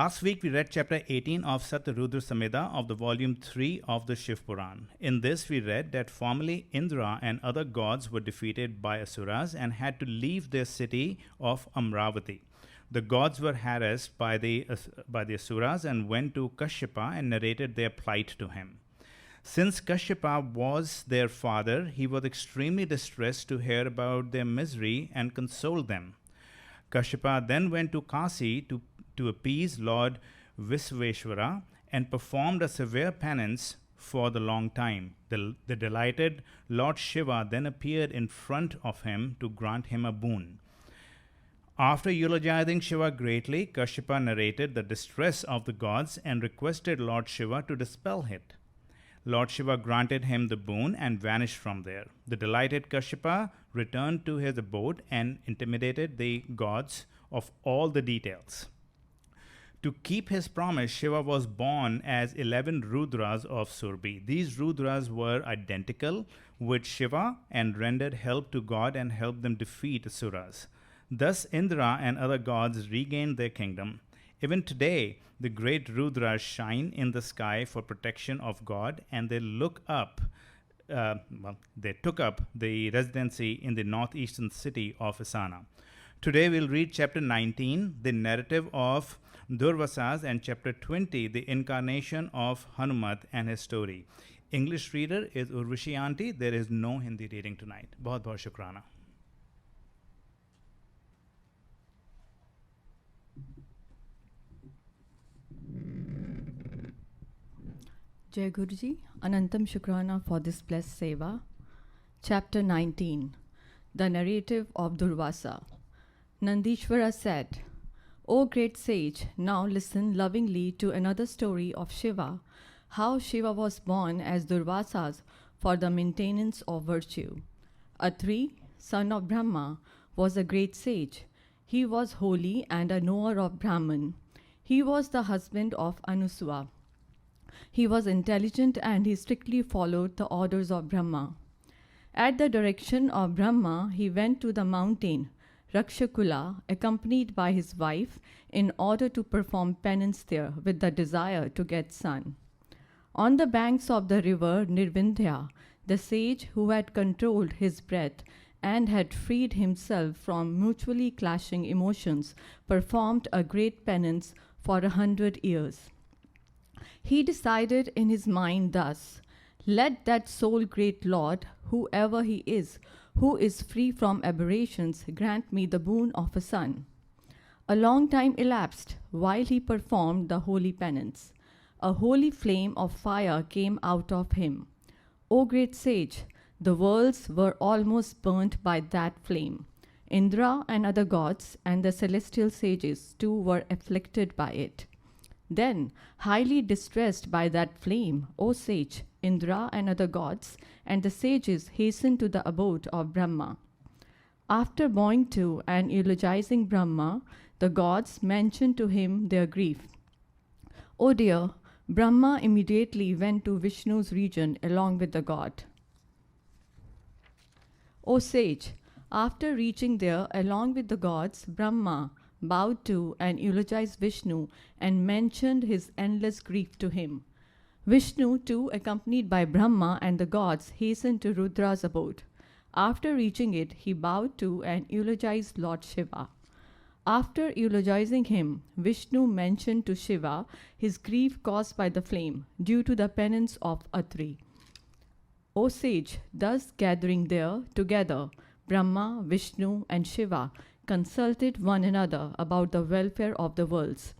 Last week we read chapter 18 of SataRudrasamhita of the volume 3 of the Shivpuran. In this we read that formerly Indra and other gods were defeated by Asuras and had to leave their city of Amravati. The gods were harassed by the Asuras and went to Kashyapa and narrated their plight to him. Since Kashyapa was their father, he was extremely distressed to hear about their misery and console them. Kashyapa then went to Kasi to appease Lord Visveshvara and performed a severe penance for the long time. The delighted Lord Shiva then appeared in front of him to grant him a boon. After eulogizing Shiva greatly, Kashyapa narrated the distress of the gods and requested Lord Shiva to dispel it. Lord Shiva granted him the boon and vanished from there. The delighted Kashyapa returned to his abode and intimidated the gods of all the details. To keep his promise, Shiva was born as 11 Rudras of Surbhi. These Rudras were identical with Shiva and rendered help to God and helped them defeat Asuras. Thus, Indra and other gods regained their kingdom. Even today, the great Rudras shine in the sky for protection of God, and they took up the residency in the northeastern city of Asana. Today, we'll read chapter 19, the narrative of Durvasas, and chapter 20, the incarnation of Hanumat and his story. English reader is Urvashi Aunty. There is no Hindi reading tonight. Bahut bahut shukrana. Jai Guruji, Anantam Shukrana for this blessed seva. Chapter 19, the narrative of Durvasa. Nandishvara said, O great sage, now listen lovingly to another story of Shiva, how Shiva was born as Durvasas for the maintenance of virtue. Atri, son of Brahma, was a great sage. He was holy and a knower of Brahman. He was the husband of Anusua. He was intelligent and he strictly followed the orders of Brahma. At the direction of Brahma, he went to the mountain Rakshakula, accompanied by his wife, in order to perform penance there with the desire to get sun. On the banks of the river Nirvindhya, the sage who had controlled his breath and had freed himself from mutually clashing emotions performed a great penance for 100 years. He decided in his mind thus, let that sole great Lord, whoever he is, who is free from aberrations, grant me the boon of a son. A long time elapsed while he performed the holy penance. A holy flame of fire came out of him. O great sage, the worlds were almost burnt by that flame. Indra and other gods and the celestial sages too were afflicted by it. Then, highly distressed by that flame, O sage, Indra and other gods and the sages hastened to the abode of Brahma. After bowing to and eulogizing Brahma, the gods mentioned to him their grief. O dear, Brahma immediately went to Vishnu's region along with the god. O sage, after reaching there along with the gods, Brahma bowed to and eulogized Vishnu and mentioned his endless grief to him. Vishnu, too, accompanied by Brahma and the gods, hastened to Rudra's abode. After reaching it, he bowed to and eulogized Lord Shiva. After eulogizing him, Vishnu mentioned to Shiva his grief caused by the flame due to the penance of Atri. O sage, thus gathering there together, Brahma, Vishnu, and Shiva consulted one another about the welfare of the worlds.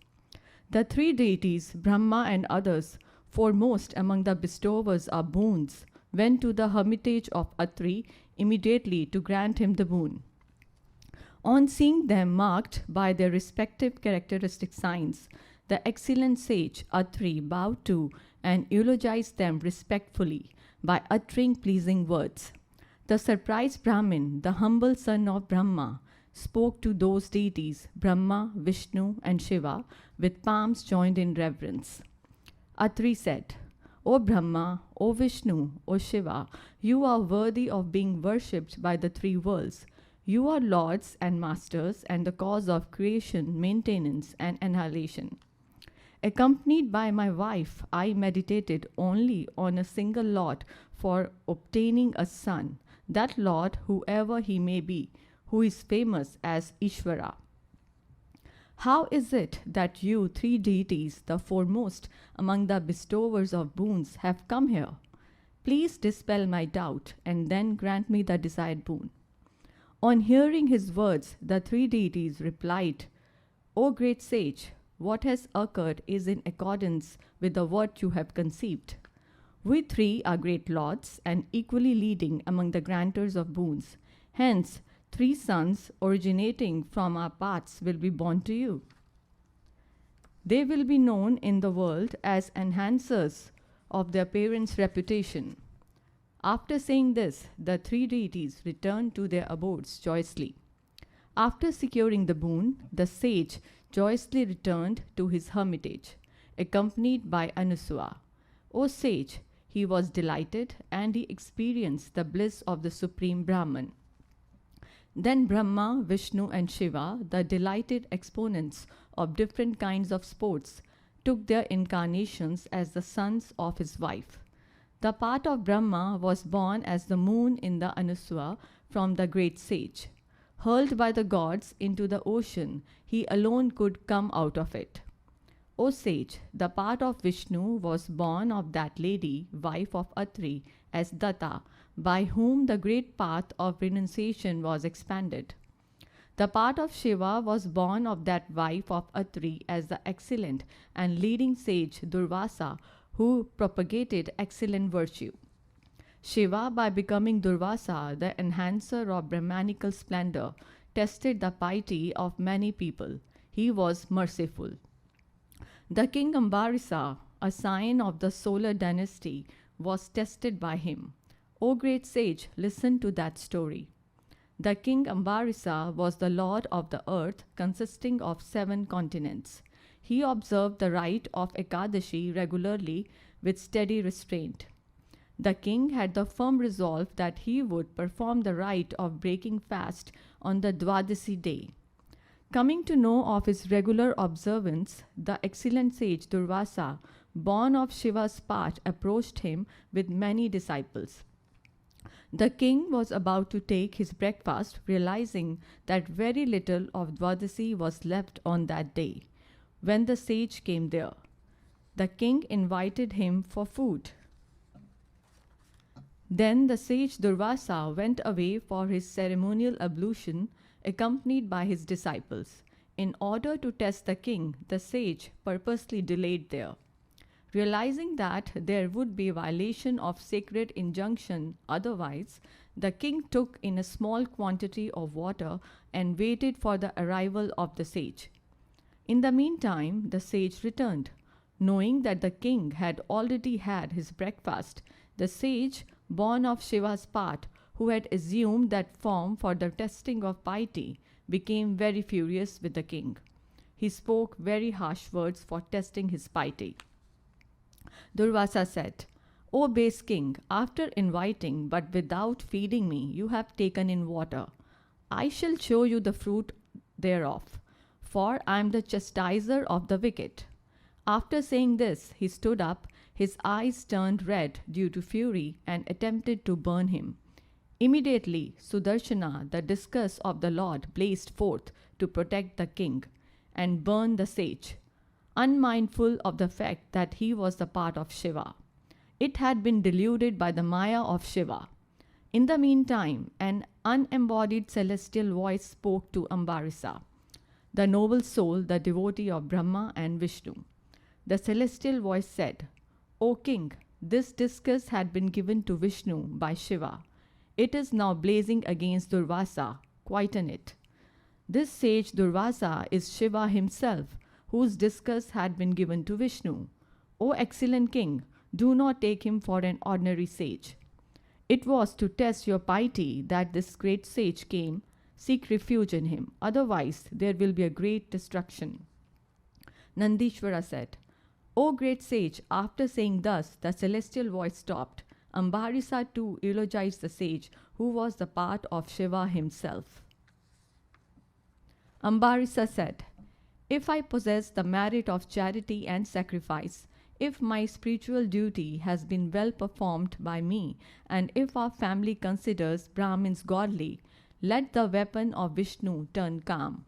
The three deities, Brahma and others, foremost among the bestowers of boons, went to the hermitage of Atri immediately to grant him the boon. On seeing them marked by their respective characteristic signs, the excellent sage Atri bowed to and eulogized them respectfully by uttering pleasing words. The surprised Brahmin, the humble son of Brahma, spoke to those deities, Brahma, Vishnu, and Shiva, with palms joined in reverence. Atri said, O Brahma, O Vishnu, O Shiva, you are worthy of being worshipped by the three worlds. You are lords and masters and the cause of creation, maintenance, and annihilation. Accompanied by my wife, I meditated only on a single lot for obtaining a son, that lot, whoever he may be, who is famous as Ishvara. How is it that you three deities, the foremost among the bestowers of boons, have come here? Please dispel my doubt and then grant me the desired boon. On hearing his words, the three deities replied, O great sage, what has occurred is in accordance with the word you have conceived. We three are great lords and equally leading among the grantors of boons. Hence, 3 sons originating from our paths will be born to you. They will be known in the world as enhancers of their parents' reputation. After saying this, the 3 deities returned to their abodes joyously. After securing the boon, the sage joyously returned to his hermitage, accompanied by Anusua. O sage, he was delighted and he experienced the bliss of the Supreme Brahman. Then Brahma, Vishnu, and Shiva, the delighted exponents of different kinds of sports, took their incarnations as the sons of his wife. The part of Brahma was born as the moon in the Anusua from the great sage. Hurled by the gods into the ocean, he alone could come out of it. O sage, the part of Vishnu was born of that lady, wife of Atri, as Datta, by whom the great path of renunciation was expanded. The part of Shiva was born of that wife of Atri as the excellent and leading sage Durvasa, who propagated excellent virtue. Shiva, by becoming Durvasa, the enhancer of Brahmanical splendor, tested the piety of many people. He was merciful. The king Ambarisa, a sign of the solar dynasty, was tested by him. O great sage, listen to that story. The king Ambarisa was the lord of the earth, consisting of 7 continents. He observed the rite of Ekadashi regularly with steady restraint. The king had the firm resolve that he would perform the rite of breaking fast on the Dwadasi day. Coming to know of his regular observance, the excellent sage Durvasa, born of Shiva's part, approached him with many disciples. The king was about to take his breakfast, realizing that very little of Dwadasi was left on that day, when the sage came there. The king invited him for food. Then the sage Durvasa went away for his ceremonial ablution, accompanied by his disciples. In order to test the king, the sage purposely delayed there. Realizing that there would be violation of sacred injunction otherwise, the king took in a small quantity of water and waited for the arrival of the sage. In the meantime, the sage returned. Knowing that the king had already had his breakfast, the sage, born of Shiva's part, who had assumed that form for the testing of piety, became very furious with the king. He spoke very harsh words for testing his piety. Durvasa said, O base king, after inviting but without feeding me, you have taken in water. I shall show you the fruit thereof, for I am the chastiser of the wicked. After saying this, he stood up, his eyes turned red due to fury, and attempted to burn him. Immediately, Sudarshana, the discus of the Lord, blazed forth to protect the king and burn the sage, unmindful of the fact that he was the part of Shiva. It had been deluded by the Maya of Shiva. In the meantime, an unembodied celestial voice spoke to Ambarisa, the noble soul, the devotee of Brahma and Vishnu. The celestial voice said, O king, this discus had been given to Vishnu by Shiva. It is now blazing against Durvasa. Quieten it. This sage Durvasa is Shiva himself, whose discus had been given to Vishnu. O excellent king, do not take him for an ordinary sage. It was to test your piety that this great sage came. Seek refuge in him, otherwise there will be a great destruction. Nandishvara said, O great sage, after saying thus, the celestial voice stopped. Ambarisa too eulogized the sage, who was the part of Shiva himself. Ambarisa said, If I possess the merit of charity and sacrifice, if my spiritual duty has been well performed by me, and if our family considers Brahmins godly, let the weapon of Vishnu turn calm.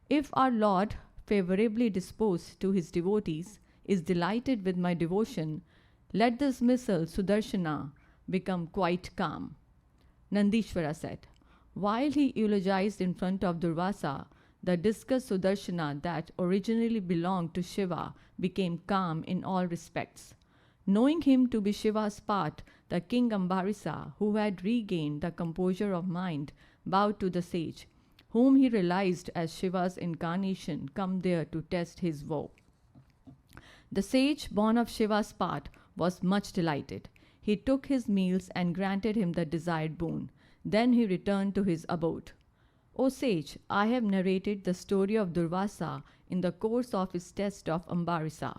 If our Lord, favorably disposed to his devotees, is delighted with my devotion, let this missile Sudarshana become quite calm. Nandishvara said. While he eulogized in front of Durvasa, the discus Sudarshana that originally belonged to Shiva became calm in all respects. Knowing him to be Shiva's part, the king Ambarisa, who had regained the composure of mind, bowed to the sage, whom he realized as Shiva's incarnation come there to test his vow. The sage, born of Shiva's part, was much delighted. He took his meals and granted him the desired boon. Then he returned to his abode. O sage, I have narrated the story of Durvasa in the course of his test of Ambarisa.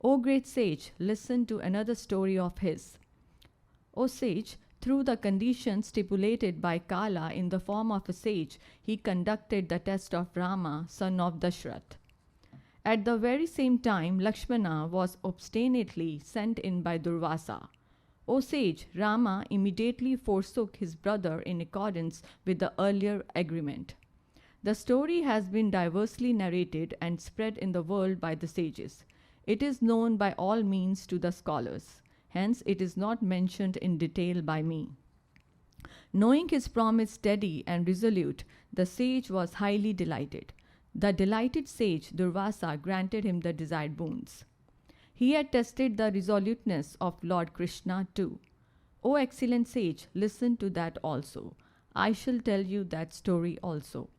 O great sage, listen to another story of his. O sage, through the conditions stipulated by Kala in the form of a sage, he conducted the test of Rama, son of Dashrath. At the very same time, Lakshmana was obstinately sent in by Durvasa. O sage, Rama immediately forsook his brother in accordance with the earlier agreement. The story has been diversely narrated and spread in the world by the sages. It is known by all means to the scholars. Hence, it is not mentioned in detail by me. Knowing his promise steady and resolute, the sage was highly delighted. The delighted sage, Durvasa, granted him the desired boons. He had tested the resoluteness of Lord Krishna too. O excellent sage, listen to that also. I shall tell you that story also.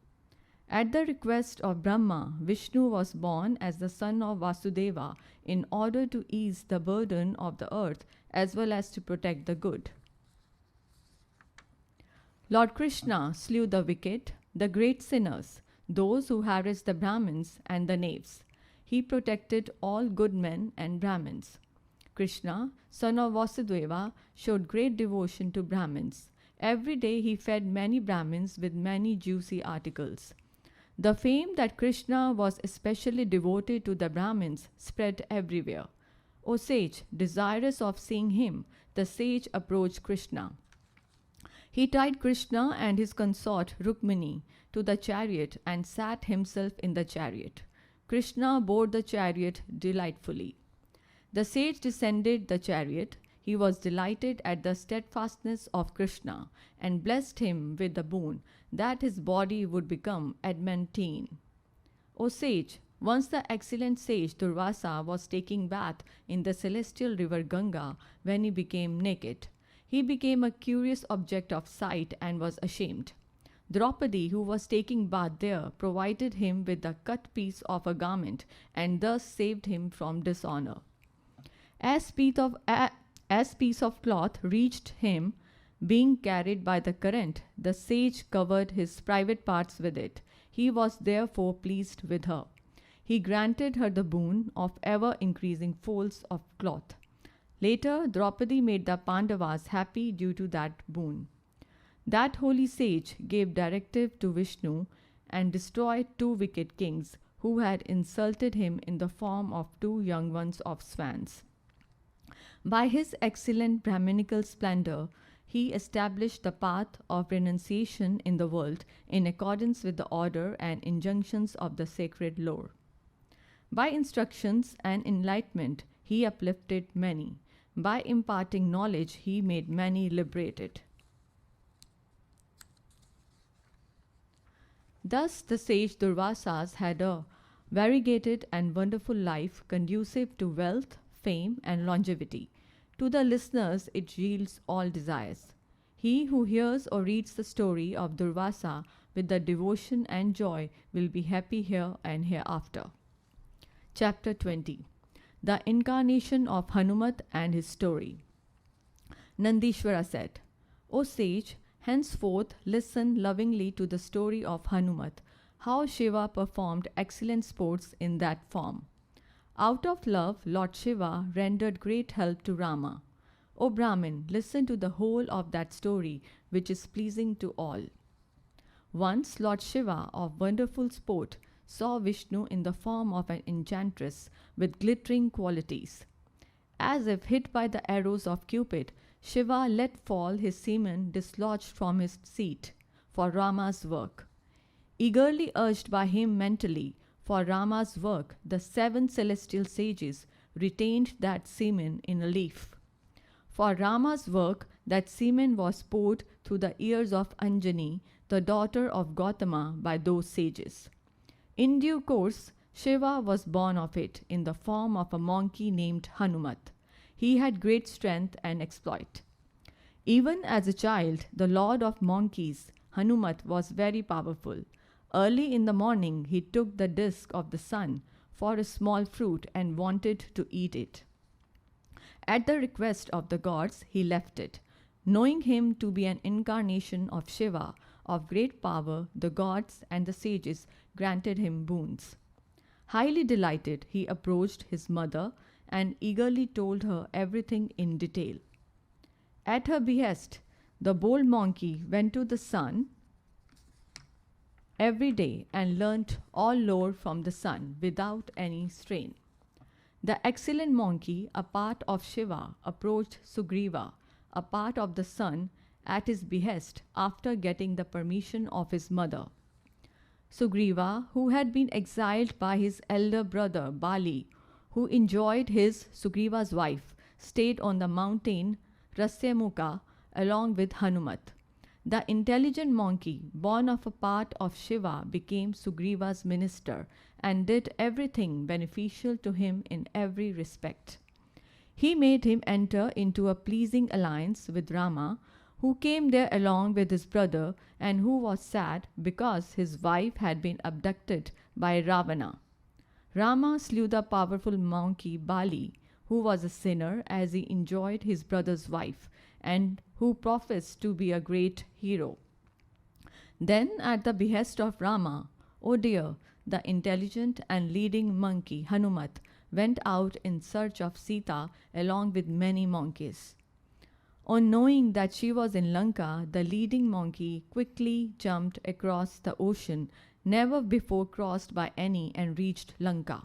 At the request of Brahma, Vishnu was born as the son of Vasudeva in order to ease the burden of the earth as well as to protect the good. Lord Krishna slew the wicked, the great sinners, those who harassed the Brahmins and the knaves. He protected all good men and Brahmins. Krishna, son of Vasudeva, showed great devotion to Brahmins. Every day he fed many Brahmins with many juicy articles. The fame that Krishna was especially devoted to the Brahmins spread everywhere. O sage, desirous of seeing him, the sage approached Krishna. He tied Krishna and his consort Rukmini to the chariot and sat himself in the chariot. Krishna bore the chariot delightfully. The sage descended the chariot. He was delighted at the steadfastness of Krishna and blessed him with the boon that his body would become adamantine. O sage, once the excellent sage Durvasa was taking bath in the celestial river Ganga when he became naked. He became a curious object of sight and was ashamed. Draupadi, who was taking bath there, provided him with the cut piece of a garment and thus saved him from dishonor. As piece of cloth reached him, being carried by the current, the sage covered his private parts with it. He was therefore pleased with her. He granted her the boon of ever-increasing folds of cloth. Later, Draupadi made the Pandavas happy due to that boon. That holy sage gave directive to Vishnu and destroyed two wicked kings who had insulted him in the form of two young ones of swans. By his excellent Brahminical splendor, he established the path of renunciation in the world in accordance with the order and injunctions of the sacred lore. By instructions and enlightenment, he uplifted many. By imparting knowledge, he made many liberated. Thus, the sage Durvasas had a variegated and wonderful life conducive to wealth, fame, and longevity. To the listeners, it yields all desires. He who hears or reads the story of Durvasa with the devotion and joy will be happy here and hereafter. Chapter 20. The Incarnation of Hanumat and His Story. Nandishvara said, O sage, henceforth listen lovingly to the story of Hanumat, how Shiva performed excellent sports in that form. Out of love, Lord Shiva rendered great help to Rama. O Brahmin, listen to the whole of that story, which is pleasing to all. Once Lord Shiva, of wonderful sport, saw Vishnu in the form of an enchantress with glittering qualities. As if hit by the arrows of Cupid, Shiva let fall his semen dislodged from his seat for Rama's work. Eagerly urged by him mentally for Rama's work, the 7 celestial sages retained that semen in a leaf. For Rama's work, that semen was poured through the ears of Anjani, the daughter of Gautama, by those sages. In due course, Shiva was born of it in the form of a monkey named Hanumat. He had great strength and exploit. Even as a child, the lord of monkeys, Hanumat, was very powerful. Early in the morning, he took the disk of the sun for a small fruit and wanted to eat it. At the request of the gods, he left it. Knowing him to be an incarnation of Shiva, of great power, the gods and the sages granted him boons. Highly delighted, he approached his mother and eagerly told her everything in detail. At her behest, the bold monkey went to the sun every day and learnt all lore from the sun without any strain. The excellent monkey, a part of Shiva, approached Sugriva, a part of the sun, at his behest after getting the permission of his mother. Sugriva, who had been exiled by his elder brother Bali, who enjoyed his Sugriva's wife, stayed on the mountain Rasyamukha along with Hanumat. The intelligent monkey, born of a part of Shiva, became Sugriva's minister and did everything beneficial to him in every respect. He made him enter into a pleasing alliance with Rama, who came there along with his brother and who was sad because his wife had been abducted by Ravana. Rama slew the powerful monkey Bali, who was a sinner as he enjoyed his brother's wife and who professed to be a great hero. Then, at the behest of Rama, oh dear, the intelligent and leading monkey Hanumat went out in search of Sita along with many monkeys. On knowing that she was in Lanka, the leading monkey quickly jumped across the ocean, never before crossed by any, and reached Lanka.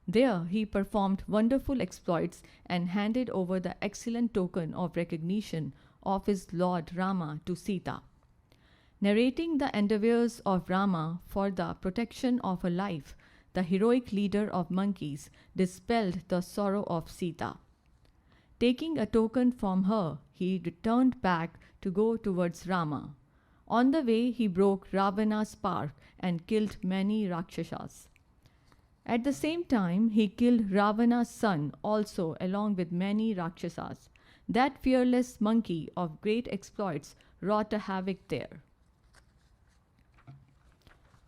There he performed wonderful exploits and handed over the excellent token of recognition of his lord Rama to Sita. Narrating the endeavors of Rama for the protection of her life, the heroic leader of monkeys dispelled the sorrow of Sita. Taking a token from her, he returned back to go towards Rama. On the way, he broke Ravana's park and killed many Rakshasas. At the same time, he killed Ravana's son also along with many Rakshasas. That fearless monkey of great exploits wrought a havoc there.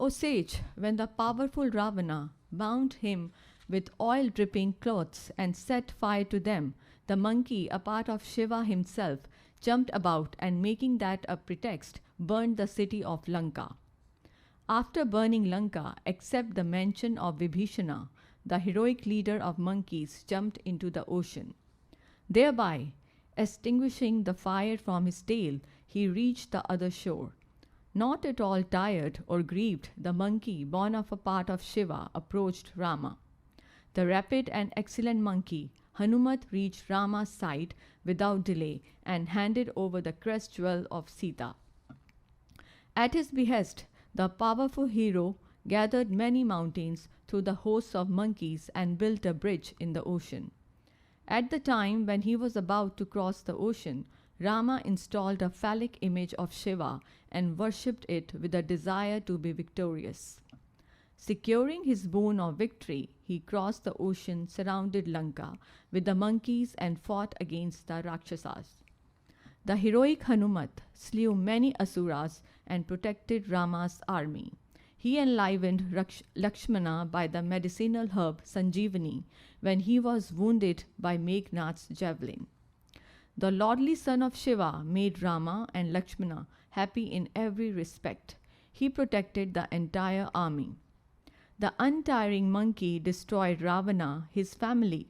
O sage, when the powerful Ravana bound him with oil-dripping clothes and set fire to them, the monkey, a part of Shiva himself, jumped about and, making that a pretext, burned the city of Lanka. After burning Lanka, except the mention of Vibhishana, the heroic leader of monkeys jumped into the ocean. Thereby, extinguishing the fire from his tail, he reached the other shore. Not at all tired or grieved, the monkey, born of a part of Shiva, approached Rama. The rapid and excellent monkey, Hanumat, reached Rama's side without delay and handed over the crest jewel of Sita. At his behest, the powerful hero gathered many mountains through the hosts of monkeys and built a bridge in the ocean. At the time when he was about to cross the ocean, Rama installed a phallic image of Shiva and worshipped it with a desire to be victorious. Securing his boon of victory, he crossed the ocean, surrounded Lanka with the monkeys and fought against the Rakshasas. The heroic Hanumat slew many Asuras and protected Rama's army. He enlivened Lakshmana by the medicinal herb Sanjeevani when he was wounded by Meghnad's javelin. The lordly son of Shiva made Rama and Lakshmana happy in every respect. He protected the entire army. The untiring monkey destroyed Ravana, his family,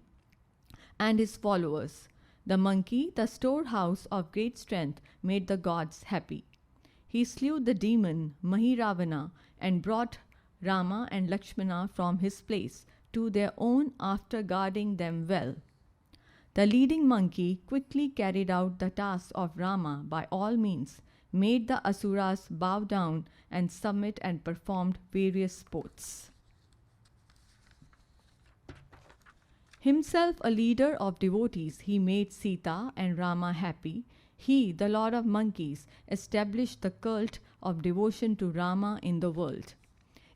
and his followers. The monkey, the storehouse of great strength, made the gods happy. He slew the demon Mahiravana and brought Rama and Lakshmana from his place to their own after guarding them well. The leading monkey quickly carried out the task of Rama by all means, made the asuras bow down and submit, and performed various sports. Himself a leader of devotees, he made Sita and Rama happy. He, the Lord of Monkeys, established the cult of devotion to Rama in the world.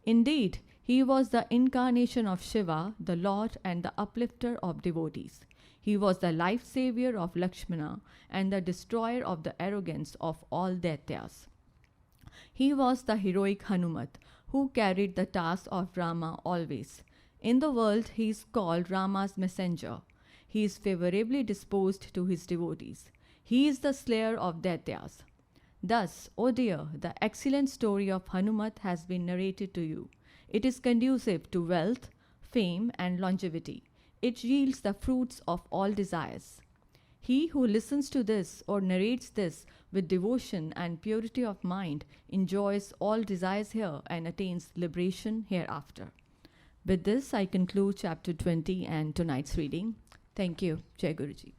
Indeed, he was the incarnation of Shiva, the Lord and the uplifter of devotees. He was the life savior of Lakshmana and the destroyer of the arrogance of all Daityas. He was the heroic Hanumat, who carried the task of Rama always. In the world, he is called Rama's messenger. He is favorably disposed to his devotees. He is the slayer of Daityas. Thus, O dear, the excellent story of Hanumat has been narrated to you. It is conducive to wealth, fame, and longevity. It yields the fruits of all desires. He who listens to this or narrates this with devotion and purity of mind enjoys all desires here and attains liberation hereafter. With this, I conclude chapter 20 and tonight's reading. Thank you. Jai Guruji.